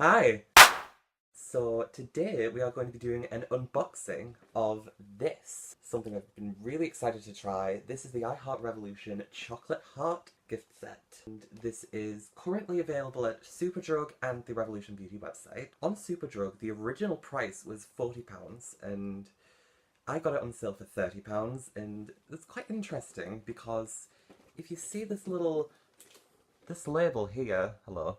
Hi! So today we are going to be doing an unboxing of this. Something I've been really excited to try. This is the I Heart Revolution Chocolate Heart gift set. And this is currently available at Superdrug and the Revolution Beauty website. On Superdrug, the original price was £40 and I got it on sale for £30, and it's quite interesting because if you see this label here, hello,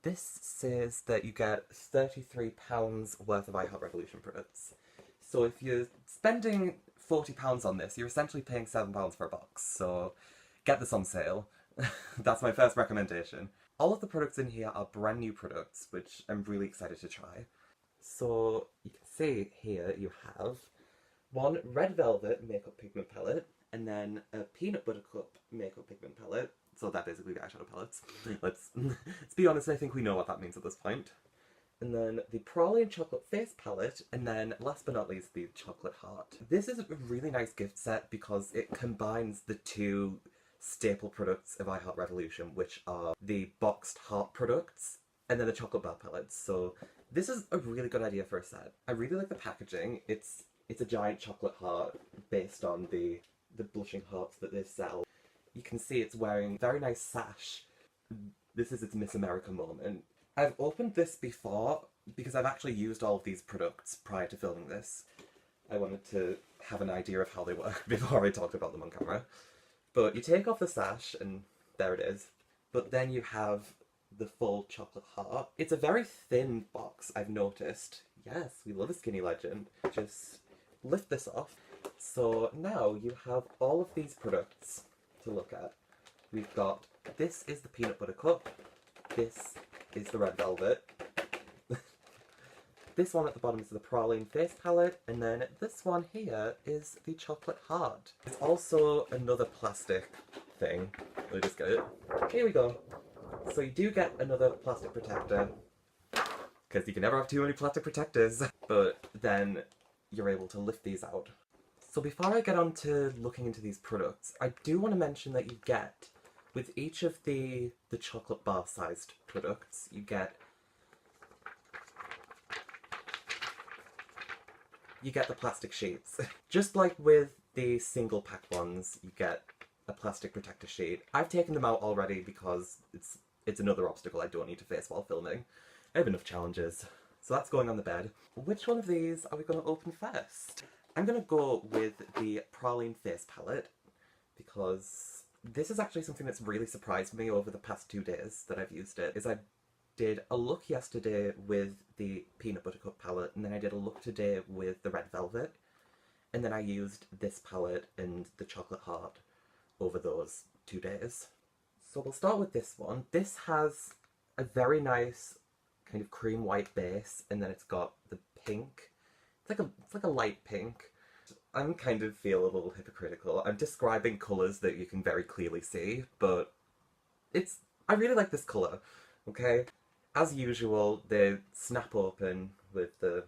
this says that you get £33 worth of I Heart Revolution products. So if you're spending £40 on this, you're essentially paying £7 for a box, so get this on sale. That's my first recommendation. All of the products in here are brand new products, which I'm really excited to try. So you can see here you have one red velvet makeup pigment palette, and then a peanut butter cup makeup pigment palette. So they're basically the eyeshadow palettes. Let's be honest, I think we know what that means at this point. And then the Praline chocolate face palette, and then last but not least the chocolate heart. This is a really nice gift set because it combines the two staple products of I Heart Revolution, which are the boxed heart products and then the chocolate bar palettes. So this is a really good idea for a set. I really like the packaging. It's a giant chocolate heart based on the blushing hearts that they sell. You can see it's wearing a very nice sash. This is its Miss America moment. I've opened this before because I've actually used all of these products prior to filming this. I wanted to have an idea of how they work before I talked about them on camera. But you take off the sash and there it is. But then you have the full chocolate heart. It's a very thin box, I've noticed. Yes, we love a skinny legend. Just lift this off. So now you have all of these products to look at. We've got, this is the peanut butter cup, this is the red velvet, this one at the bottom is the Praline face palette, and then this one here is the chocolate heart. There's also another plastic thing. Let me just get it. Here we go. So you do get another plastic protector, because you can never have too many plastic protectors, but then you're able to lift these out. So before I get on to looking into these products, I do want to mention that you get, with each of the chocolate bar sized products, you get the plastic sheets. Just like with the single pack ones, you get a plastic protector sheet. I've taken them out already because it's another obstacle I don't need to face while filming. I have enough challenges. So that's going on the bed. Which one of these are we going to open first? I'm going to go with the Praline face palette because this is actually something that's really surprised me over the past 2 days that I've used it. I did a look yesterday with the peanut butter cup palette, and then I did a look today with the red velvet, and then I used this palette and the chocolate heart over those 2 days. So we'll start with this one. This has a very nice kind of cream white base, and then it's got the pink. It's like a light pink. I'm kind of feel a little hypocritical. I'm describing colours that you can very clearly see, but I really like this colour, okay? As usual, they snap open with the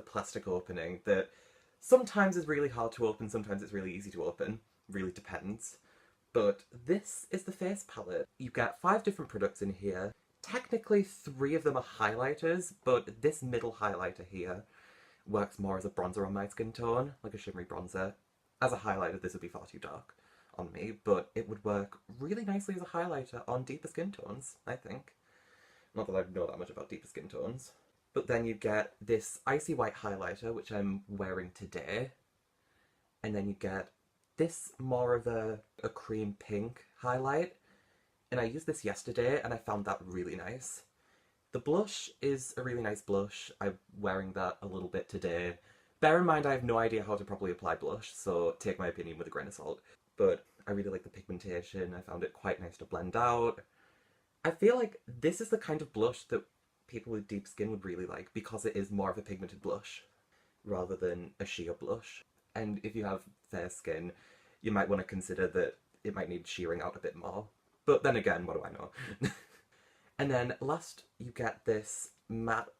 plastic opening that sometimes is really hard to open, sometimes it's really easy to open. Really depends. But this is the face palette. You get 5 different products in here. Technically 3 of them are highlighters, but this middle highlighter here works more as a bronzer on my skin tone, like a shimmery bronzer. As a highlighter, this would be far too dark on me, but it would work really nicely as a highlighter on deeper skin tones, I think. Not that I know that much about deeper skin tones. But then you get this icy white highlighter, which I'm wearing today, and then you get this more of a cream pink highlight, and I used this yesterday and I found that really nice. The blush is a really nice blush. I'm wearing that a little bit today. Bear in mind I have no idea how to properly apply blush, so take my opinion with a grain of salt. But I really like the pigmentation. I found it quite nice to blend out. I feel like this is the kind of blush that people with deep skin would really like because it is more of a pigmented blush rather than a sheer blush. And if you have fair skin, you might want to consider that it might need shearing out a bit more. But then again, what do I know? And then last you get this matte,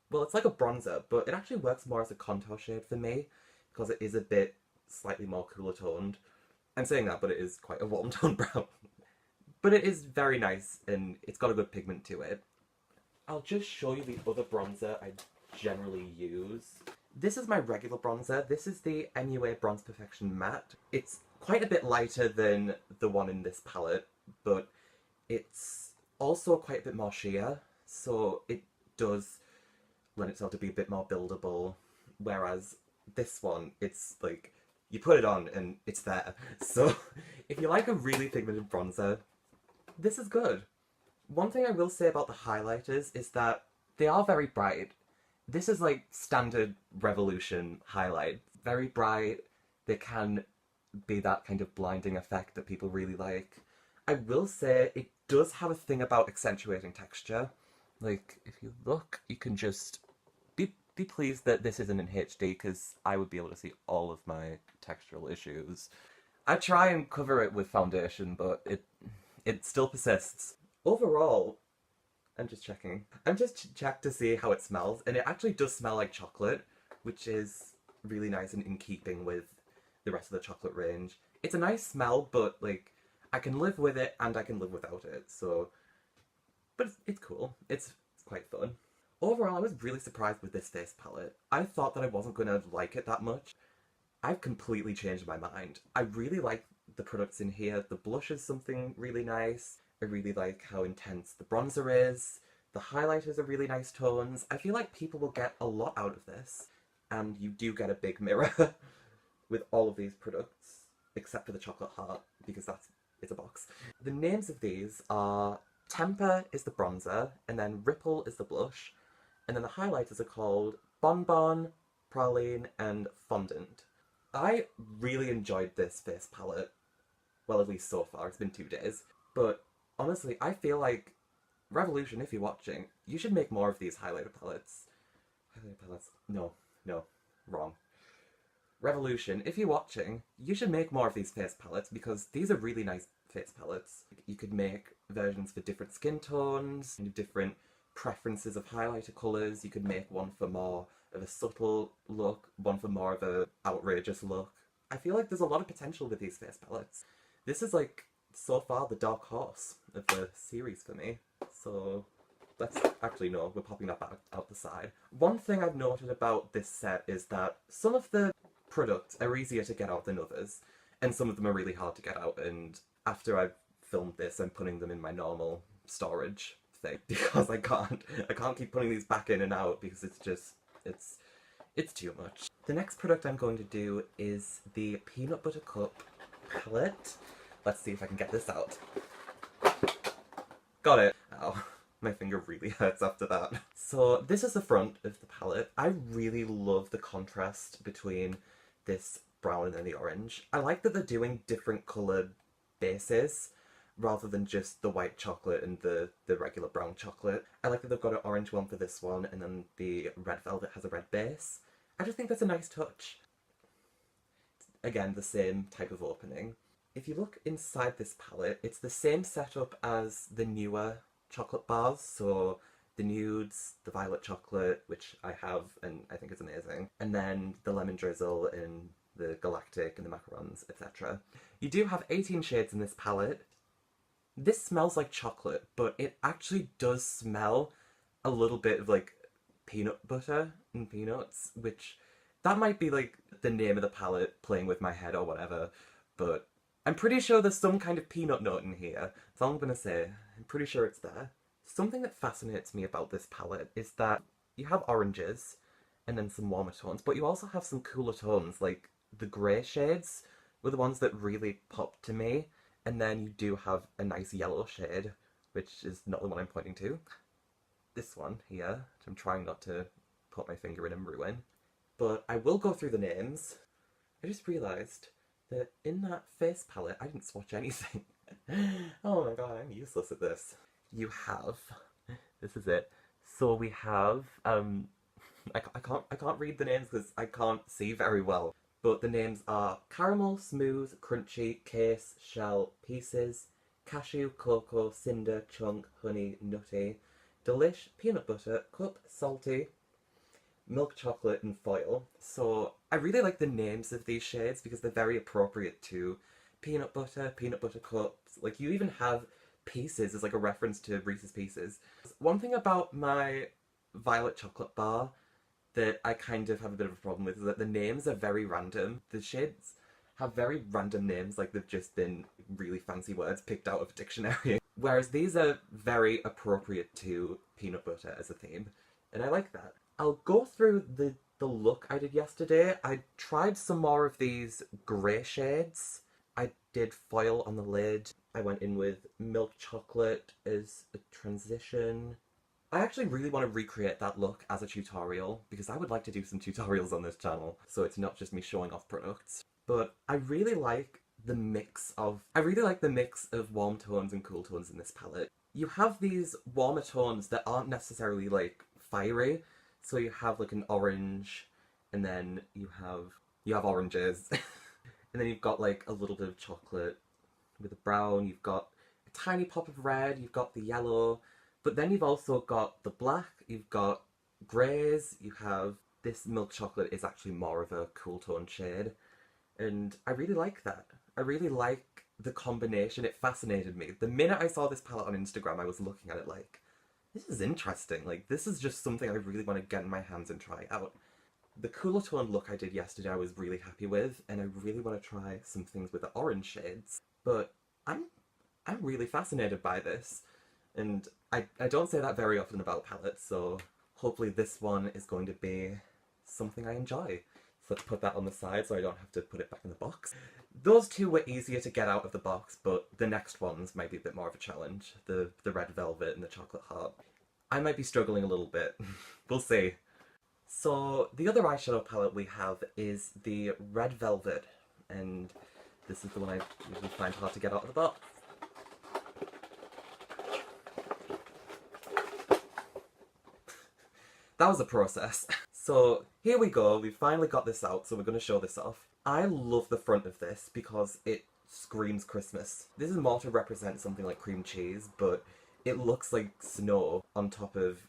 well, it's like a bronzer, but it actually works more as a contour shade for me because it is a bit slightly more cooler toned. I'm saying that, but it is quite a warm toned brown. But it is very nice and it's got a good pigment to it. I'll just show you the other bronzer I generally use. This is my regular bronzer. This is the MUA Bronze Perfection Matte. It's quite a bit lighter than the one in this palette, but it's also quite a bit more sheer, so it does lend itself to be a bit more buildable, whereas this one, it's like, you put it on and it's there. So if you like a really pigmented bronzer, this is good. One thing I will say about the highlighters is that they are very bright. This is like standard Revolution highlight. Very bright. They can be that kind of blinding effect that people really like. I will say it does have a thing about accentuating texture. Like, if you look, you can just be pleased that this isn't in HD, because I would be able to see all of my textural issues. I try and cover it with foundation, but it still persists. Overall, I'm just checking. I'm just checked to see how it smells, and it actually does smell like chocolate, which is really nice and in keeping with the rest of the chocolate range. It's a nice smell, but like, I can live with it and I can live without it, so... But it's cool. It's quite fun. Overall, I was really surprised with this face palette. I thought that I wasn't going to like it that much. I've completely changed my mind. I really like the products in here. The blush is something really nice. I really like how intense the bronzer is. The highlighters are really nice tones. I feel like people will get a lot out of this. And you do get a big mirror with all of these products, except for the chocolate heart, because it's a box. The names of these are Temper is the bronzer, and then Ripple is the blush, and then the highlighters are called Bonbon, Praline, and Fondant. I really enjoyed this face palette. Well, at least so far. It's been 2 days. But honestly, I feel like Revolution, if you're watching, you should make more of these highlighter palettes. Highlighter palettes? No, wrong. Revolution, if you're watching, you should make more of these face palettes, because these are really nice face palettes. You could make versions for different skin tones, and different preferences of highlighter colours. You could make one for more of a subtle look, one for more of a outrageous look. I feel like there's a lot of potential with these face palettes. This is like, so far, the dark horse of the series for me. So let's actually, no, we're popping that back out the side. One thing I've noted about this set is that some of the products are easier to get out than others, and some of them are really hard to get out, and after I've filmed this, I'm putting them in my normal storage thing, because I can't keep putting these back in and out, because it's just, it's too much. The next product I'm going to do is the Peanut Butter Cup palette. Let's see if I can get this out. Got it. Ow. My finger really hurts after that. So this is the front of the palette. I really love the contrast between this brown and the orange. I like that they're doing different coloured bases rather than just the white chocolate and the regular brown chocolate. I like that they've got an orange one for this one, and then the red velvet has a red base. I just think that's a nice touch. Again, the same type of opening. If you look inside this palette, it's the same setup as the newer chocolate bars, so the nudes, the violet chocolate, which I have and I think is amazing, and then the lemon drizzle and the galactic and the macarons, etc. You do have 18 shades in this palette. This smells like chocolate, but it actually does smell a little bit of like peanut butter and peanuts, which that might be like the name of the palette playing with my head or whatever, but I'm pretty sure there's some kind of peanut note in here. That's all I'm gonna say. I'm pretty sure it's there. Something that fascinates me about this palette is that you have oranges and then some warmer tones, but you also have some cooler tones, like the grey shades were the ones that really popped to me, and then you do have a nice yellow shade, which is not the one I'm pointing to. This one here, which I'm trying not to put my finger in and ruin. But I will go through the names. I just realised that in that face palette, I didn't swatch anything. Oh my god, I'm useless at this. You have, this is it. So we have, I can't read the names because I can't see very well. But the names are Caramel, Smooth, Crunchy, Case, Shell, Pieces, Cashew, Cocoa, Cinder, Chunk, Honey, Nutty, Delish, Peanut Butter, Cup, Salty, Milk Chocolate, and Foil. So I really like the names of these shades because they're very appropriate to peanut butter cups. Like, you even have Pieces as like a reference to Reese's Pieces. one thing about my violet chocolate bar that I kind of have a bit of a problem with is that the names are very random. The shades have very random names, like they've just been really fancy words picked out of a dictionary. Whereas these are very appropriate to peanut butter as a theme, and I like that. I'll go through the look I did yesterday. I tried some more of these grey shades. I did foil on the lid. I went in with milk chocolate as a transition. I actually really want to recreate that look as a tutorial because I would like to do some tutorials on this channel, so it's not just me showing off products. But I really like the mix of warm tones and cool tones in this palette. You have these warmer tones that aren't necessarily like fiery, so you have like an orange, and then you have oranges, and then you've got like a little bit of chocolate with a brown. You've got a tiny pop of red. You've got the yellow. But then you've also got the black, you've got greys, you have this milk chocolate is actually more of a cool tone shade. And I really like that. I really like the combination. It fascinated me. The minute I saw this palette on Instagram, I was looking at it like, this is interesting. Like, this is just something I really want to get in my hands and try out. The cooler tone look I did yesterday I was really happy with, and I really want to try some things with the orange shades. But I'm really fascinated by this. And I don't say that very often about palettes, so hopefully this one is going to be something I enjoy. So let's put that on the side so I don't have to put it back in the box. Those two were easier to get out of the box, but the next ones might be a bit more of a challenge. The red velvet and the chocolate heart. I might be struggling a little bit. We'll see. So the other eyeshadow palette we have is the red velvet, and this is the one I usually find hard to get out of the box. That was a process. So here we go, we've finally got this out, so we're going to show this off. I love the front of this because it screams Christmas. This is more to represent something like cream cheese, but it looks like snow on top of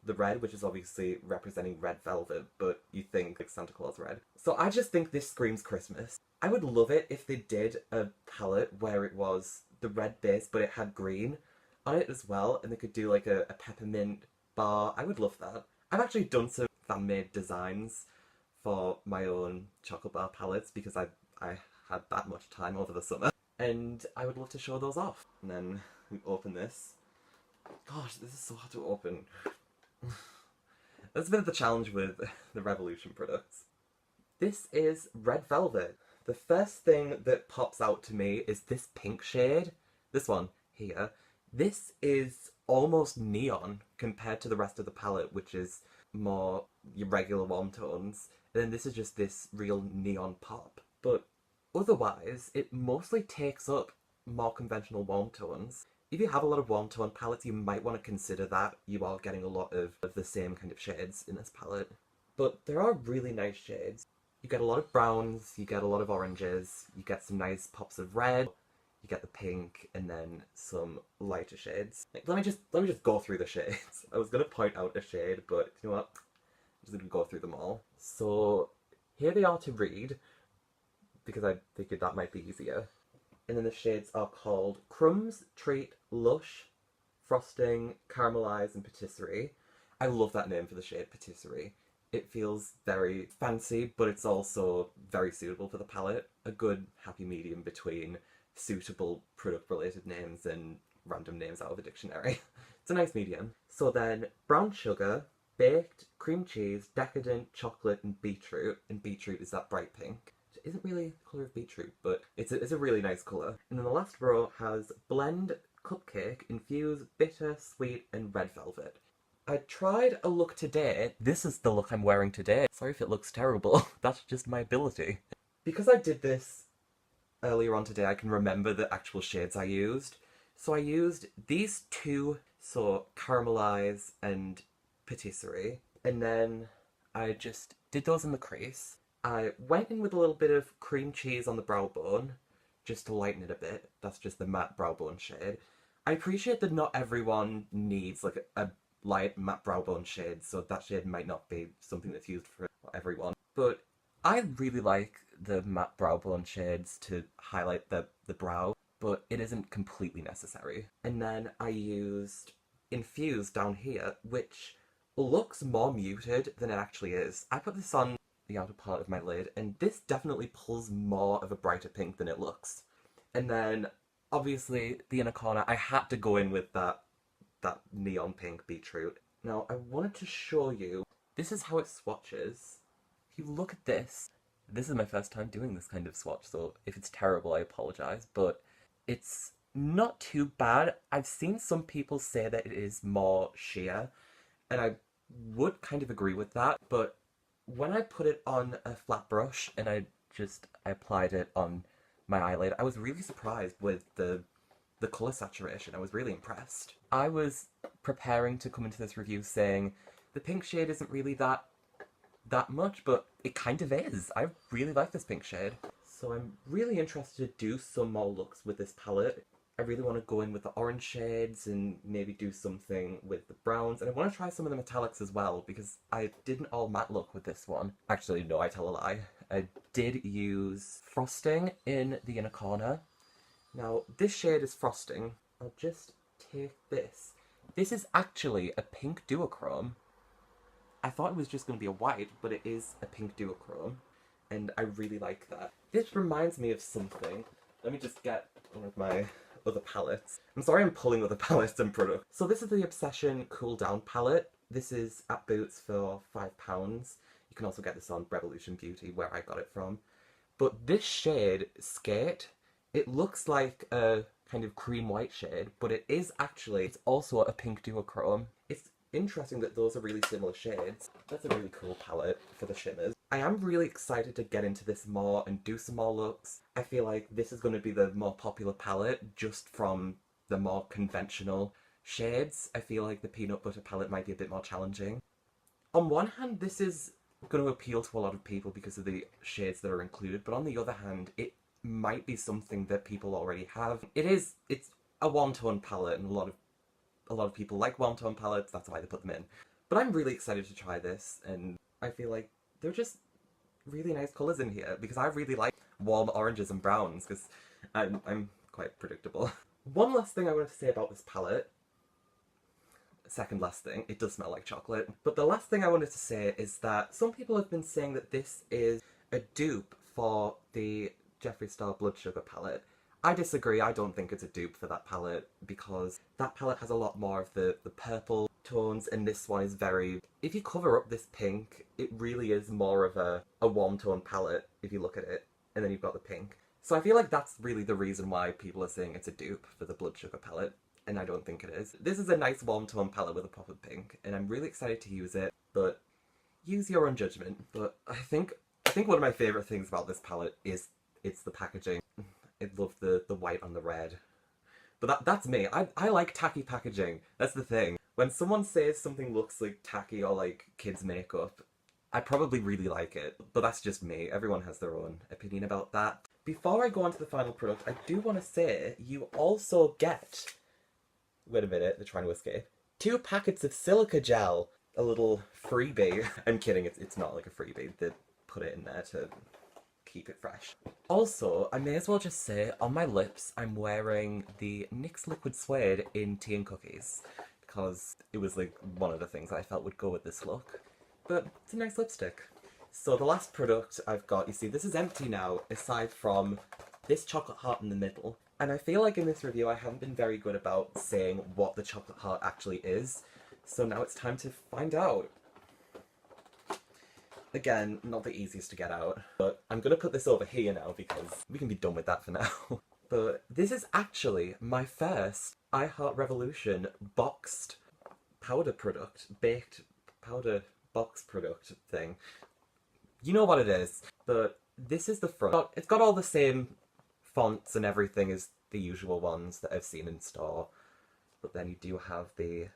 the red, which is obviously representing red velvet, but you think like Santa Claus red. So I just think this screams Christmas. I would love it if they did a palette where it was the red base, but it had green on it as well, and they could do like a peppermint bar. I would love that. I've actually done some fan-made designs for my own chocolate bar palettes because I had that much time over the summer, and I would love to show those off. And then we open this. Gosh, this is so hard to open. That's a bit of the challenge with the Revolution products. This is red velvet. The first thing that pops out to me is this pink shade. This one here. This is almost neon compared to the rest of the palette, which is more your regular warm tones. And then this is just this real neon pop. But otherwise, it mostly takes up more conventional warm tones. If you have a lot of warm tone palettes, you might want to consider that you are getting a lot of the same kind of shades in this palette. But there are really nice shades. You get a lot of browns, you get a lot of oranges, you get some nice pops of red, you get the pink, and then some lighter shades. Like, let me just go through the shades. I was going to point out a shade, but you know what? I'm just going to go through them all. So here they are to read, because I figured that might be easier. And then the shades are called Crumbs, Treat, Lush, Frosting, Caramelize, and Patisserie. I love that name for the shade, Patisserie. It feels very fancy, but it's also very suitable for the palette. A good happy medium between suitable product-related names and random names out of a dictionary. It's a nice medium. So then, brown sugar, baked, cream cheese, decadent, chocolate, and beetroot. And beetroot is that bright pink. It isn't really the colour of beetroot, but it's a really nice colour. And then the last row has blend, cupcake, infuse, bitter, sweet, and red velvet. I tried a look today. This is the look I'm wearing today. Sorry if it looks terrible. That's just my ability. Because I did this earlier on today, I can remember the actual shades I used. So I used these two, so Caramelize and Patisserie, and then I just did those in the crease. I went in with a little bit of cream cheese on the brow bone, just to lighten it a bit. That's just the matte brow bone shade. I appreciate that not everyone needs like a light matte brow bone shade, so that shade might not be something that's used for everyone. But I really like the matte brow bone shades to highlight the brow, but it isn't completely necessary. And then I used infused down here, which looks more muted than it actually is. I put this on the outer part of my lid, and this definitely pulls more of a brighter pink than it looks. And then, obviously, the inner corner, I had to go in with that neon pink beetroot. Now, I wanted to show you, this is how it swatches. If you look at this is my first time doing this kind of swatch, so if it's terrible, I apologise, but it's not too bad. I've seen some people say that it is more sheer, and I would kind of agree with that, but when I put it on a flat brush and I applied it on my eyelid, I was really surprised with the colour saturation. I was really impressed. I was preparing to come into this review saying the pink shade isn't really that much, but it kind of is. I really like this pink shade. So I'm really interested to do some more looks with this palette. I really want to go in with the orange shades and maybe do something with the browns, and I want to try some of the metallics as well, because I did an all matte look with this one. Actually, no, I tell a lie. I did use frosting in the inner corner. Now, this shade is frosting. I'll just take this. This is actually a pink duochrome. I thought it was just going to be a white, but it is a pink duochrome, and I really like that. This reminds me of something. Let me just get one of my other palettes. I'm sorry I'm pulling other palettes and products. So this is the Obsession Cool Down palette. This is at Boots for £5. You can also get this on Revolution Beauty, where I got it from. But this shade, Skate, it looks like a kind of cream white shade, but it's also a pink duochrome. It's interesting that those are really similar shades. That's a really cool palette for the shimmers. I am really excited to get into this more and do some more looks. I feel like this is going to be the more popular palette just from the more conventional shades. I feel like the peanut butter palette might be a bit more challenging. On one hand, this is going to appeal to a lot of people because of the shades that are included, but on the other hand, it might be something that people already have. It's a one-tone palette, and a lot of people like one-tone palettes, that's why they put them in. But I'm really excited to try this, and I feel like they're just really nice colours in here, because I really like warm oranges and browns, because I'm quite predictable. One last thing I wanted to say about this palette, second last thing, it does smell like chocolate, but the last thing I wanted to say is that some people have been saying that this is a dupe for the Jeffree Star Blood Sugar palette. I disagree. I don't think it's a dupe for that palette, because that palette has a lot more of the purple tones, and this one is very... If you cover up this pink, it really is more of a warm-tone palette if you look at it, and then you've got the pink. So I feel like that's really the reason why people are saying it's a dupe for the Blood Sugar palette, and I don't think it is. This is a nice warm-tone palette with a pop of pink, and I'm really excited to use it, but use your own judgment. But I think one of my favourite things about this palette is it's the packaging. I love the white on the red. But that's me. I like tacky packaging. That's the thing. When someone says something looks like tacky or like kids' makeup, I probably really like it. But that's just me. Everyone has their own opinion about that. Before I go on to the final product, I do want to say you also get... Wait a minute, they're trying to escape. 2 packets of silica gel. A little freebie. I'm kidding, it's not like a freebie. They put it in there to keep it fresh. Also, I may as well just say, on my lips, I'm wearing the NYX Liquid Suede in Tea and Cookies, because it was like one of the things I felt would go with this look. But it's a nice lipstick. So the last product I've got, you see, this is empty now, aside from this chocolate heart in the middle. And I feel like in this review I haven't been very good about saying what the chocolate heart actually is. So now it's time to find out. Again, not the easiest to get out, but I'm gonna put this over here now because we can be done with that for now. But this is actually my first I Heart Revolution boxed powder product, baked powder box product thing. You know what it is, but this is the front. It's got all the same fonts and everything as the usual ones that I've seen in store, but then you do have the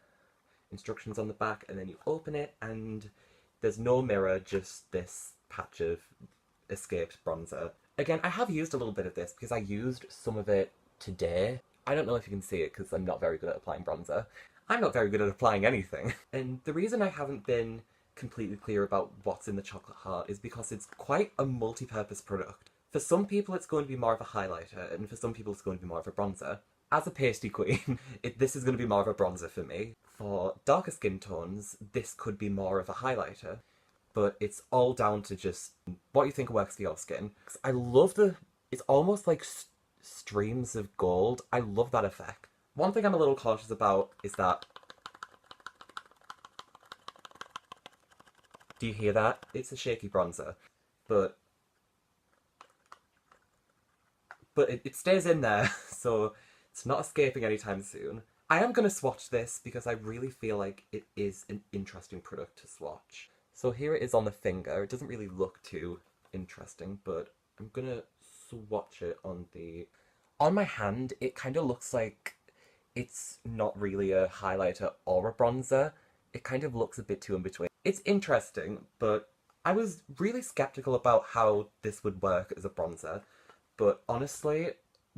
instructions on the back, and then you open it and there's no mirror, just this patch of escaped bronzer. Again, I have used a little bit of this because I used some of it today. I don't know if you can see it because I'm not very good at applying bronzer. I'm not very good at applying anything. And the reason I haven't been completely clear about what's in the chocolate heart is because it's quite a multi-purpose product. For some people it's going to be more of a highlighter, and for some people it's going to be more of a bronzer. As a pasty queen, this is going to be more of a bronzer for me. For darker skin tones, this could be more of a highlighter, but it's all down to just what you think works for your skin. I love it's almost like streams of gold. I love that effect. One thing I'm a little cautious about is that, do you hear that? It's a shaky bronzer, but it stays in there, so it's not escaping anytime soon. I am going to swatch this because I really feel like it is an interesting product to swatch. So here it is on the finger. It doesn't really look too interesting, but I'm going to swatch it on on my hand. It kind of looks like it's not really a highlighter or a bronzer. It kind of looks a bit too in between. It's interesting, but I was really skeptical about how this would work as a bronzer. But honestly,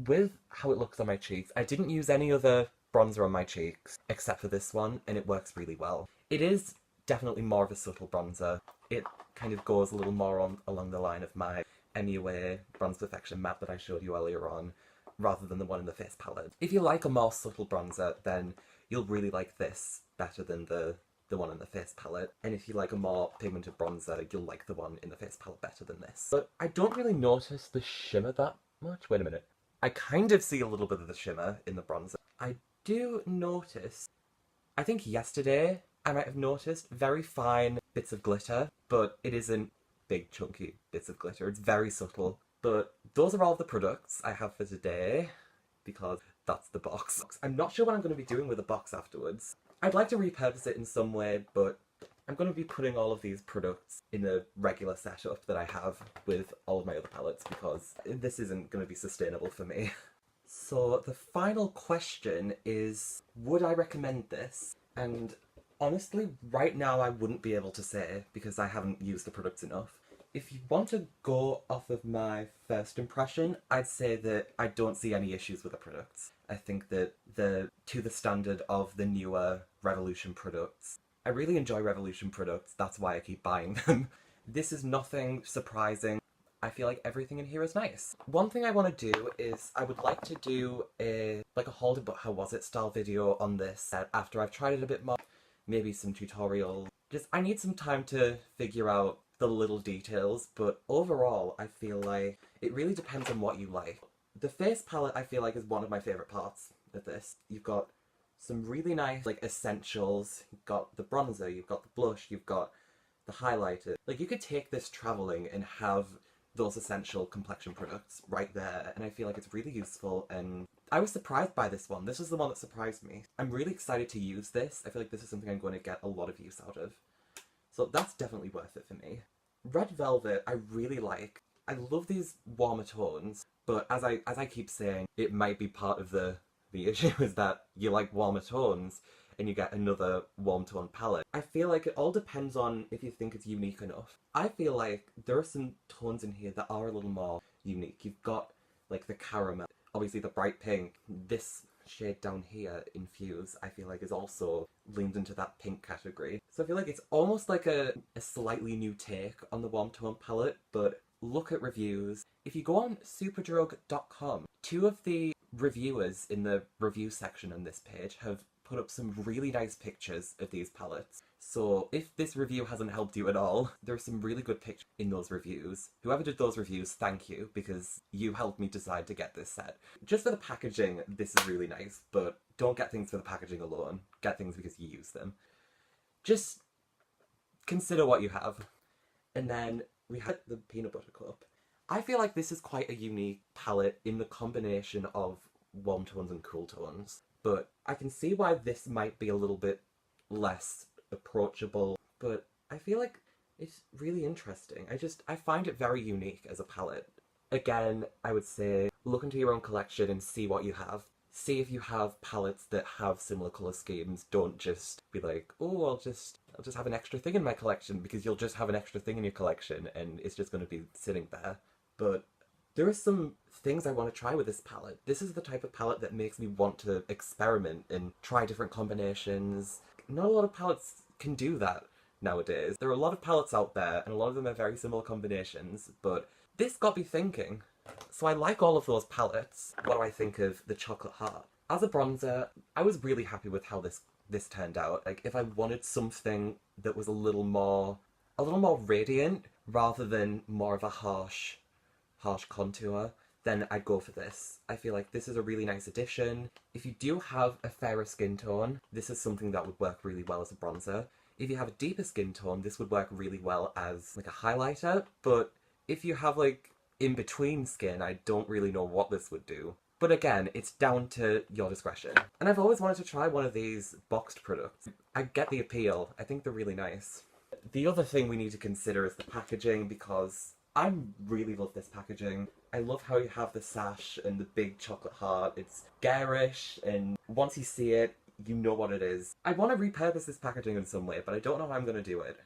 with how it looks on my cheeks, I didn't use any other bronzer on my cheeks except for this one, and it works really well. It is definitely more of a subtle bronzer. It kind of goes a little more along the line of my MUA Bronze Perfection matte that I showed you earlier on, rather than the one in the face palette. If you like a more subtle bronzer, then you'll really like this better than the one in the face palette. And if you like a more pigmented bronzer, you'll like the one in the face palette better than this. But I don't really notice the shimmer that much. Wait a minute. I kind of see a little bit of the shimmer in the bronzer. I do notice, I think yesterday I might have noticed very fine bits of glitter, but it isn't big chunky bits of glitter. It's very subtle. But those are all the products I have for today, because that's the box. I'm not sure what I'm going to be doing with the box afterwards. I'd like to repurpose it in some way, but I'm going to be putting all of these products in a regular setup that I have with all of my other palettes, because this isn't going to be sustainable for me. So the final question is, would I recommend this? And honestly, right now I wouldn't be able to say, because I haven't used the products enough. If you want to go off of my first impression, I'd say that I don't see any issues with the products. I think that to the standard of the newer Revolution products. I really enjoy Revolution products, that's why I keep buying them. This is nothing surprising. I feel like everything in here is nice. One thing I want to do is I would like to do a hold it but how was it style video on this after I've tried it a bit more. Maybe some tutorials. I need some time to figure out the little details, but overall I feel like it really depends on what you like. The face palette I feel like is one of my favourite parts of this. You've got some really nice essentials, you've got the bronzer, you've got the blush, you've got the highlighter. You could take this travelling and have those essential complexion products right there, and I feel like it's really useful, and I was surprised by this one. This was the one that surprised me. I'm really excited to use this. I feel like this is something I'm going to get a lot of use out of. So that's definitely worth it for me. Red Velvet I really like. I love these warmer tones, but as I keep saying, it might be part of the issue is that you like warmer tones and you get another warm tone palette. I feel like it all depends on if you think it's unique enough. I feel like there are some tones in here that are a little more unique. You've got the caramel, obviously the bright pink. This shade down here, Infuse, I feel like is also leaned into that pink category. So I feel like it's almost like a slightly new take on the warm tone palette, but look at reviews. If you go on superdrug.com, 2 of the reviewers in the review section on this page have put up some really nice pictures of these palettes. So if this review hasn't helped you at all, there are some really good pictures in those reviews. Whoever did those reviews, thank you, because you helped me decide to get this set. Just for the packaging, this is really nice, but don't get things for the packaging alone. Get things because you use them. Just consider what you have. And then we had the Peanut Butter Cup. I feel like this is quite a unique palette in the combination of warm tones and cool tones, but I can see why this might be a little bit less approachable, but I feel like it's really interesting. I find it very unique as a palette. Again, I would say look into your own collection and see what you have. See if you have palettes that have similar colour schemes. Don't just be like, oh, I'll just have an extra thing in my collection, because you'll just have an extra thing in your collection and it's just going to be sitting there. But there are some things I want to try with this palette. This is the type of palette that makes me want to experiment and try different combinations. Not a lot of palettes can do that nowadays. There are a lot of palettes out there and a lot of them are very similar combinations, but this got me thinking. So I like all of those palettes. What do I think of the Chocolate Heart? As a bronzer, I was really happy with how this this turned out. Like, if I wanted something that was a little more radiant rather than more of a harsh contour, then I'd go for this. I feel like this is a really nice addition. If you do have a fairer skin tone, this is something that would work really well as a bronzer. If you have a deeper skin tone, this would work really well as like a highlighter, but if you have like in-between skin, I don't really know what this would do. But again, it's down to your discretion. And I've always wanted to try one of these boxed products. I get the appeal. I think they're really nice. The other thing we need to consider is the packaging, because I really love this packaging. I love how you have the sash and the big chocolate heart. It's garish, and once you see it, you know what it is. I want to repurpose this packaging in some way, but I don't know how I'm going to do it.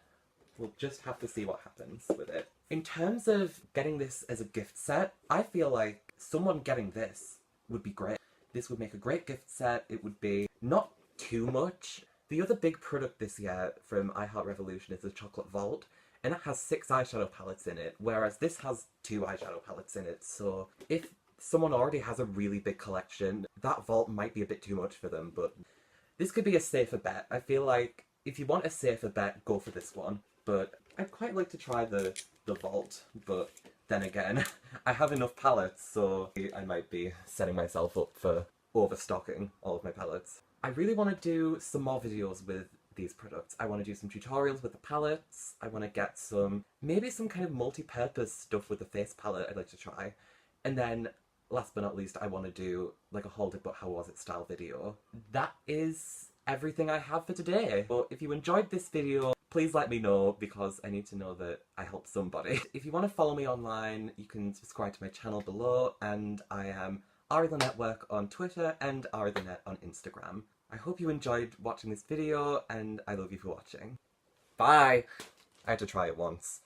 We'll just have to see what happens with it. In terms of getting this as a gift set, I feel like someone getting this would be great. This would make a great gift set. It would be not too much. The other big product this year from iHeartRevolution is the Chocolate Vault, and it has 6 eyeshadow palettes in it, whereas this has 2 eyeshadow palettes in it. So if someone already has a really big collection, that vault might be a bit too much for them, but this could be a safer bet. I feel like if you want a safer bet, go for this one. But I'd quite like to try the vault, but then again, I have enough palettes, so I might be setting myself up for overstocking all of my palettes. I really want to do some more videos with these products. I want to do some tutorials with the palettes. I want to get maybe some kind of multi-purpose stuff with the face palette I'd like to try. And then, last but not least, I want to do like a hold it but how was it style video. That is everything I have for today. But if you enjoyed this video, please let me know, because I need to know that I helped somebody. If you want to follow me online, you can subscribe to my channel below, and I am aryelynet on Twitter and aryelynet on Instagram. I hope you enjoyed watching this video, and I love you for watching. Bye! I had to try it once.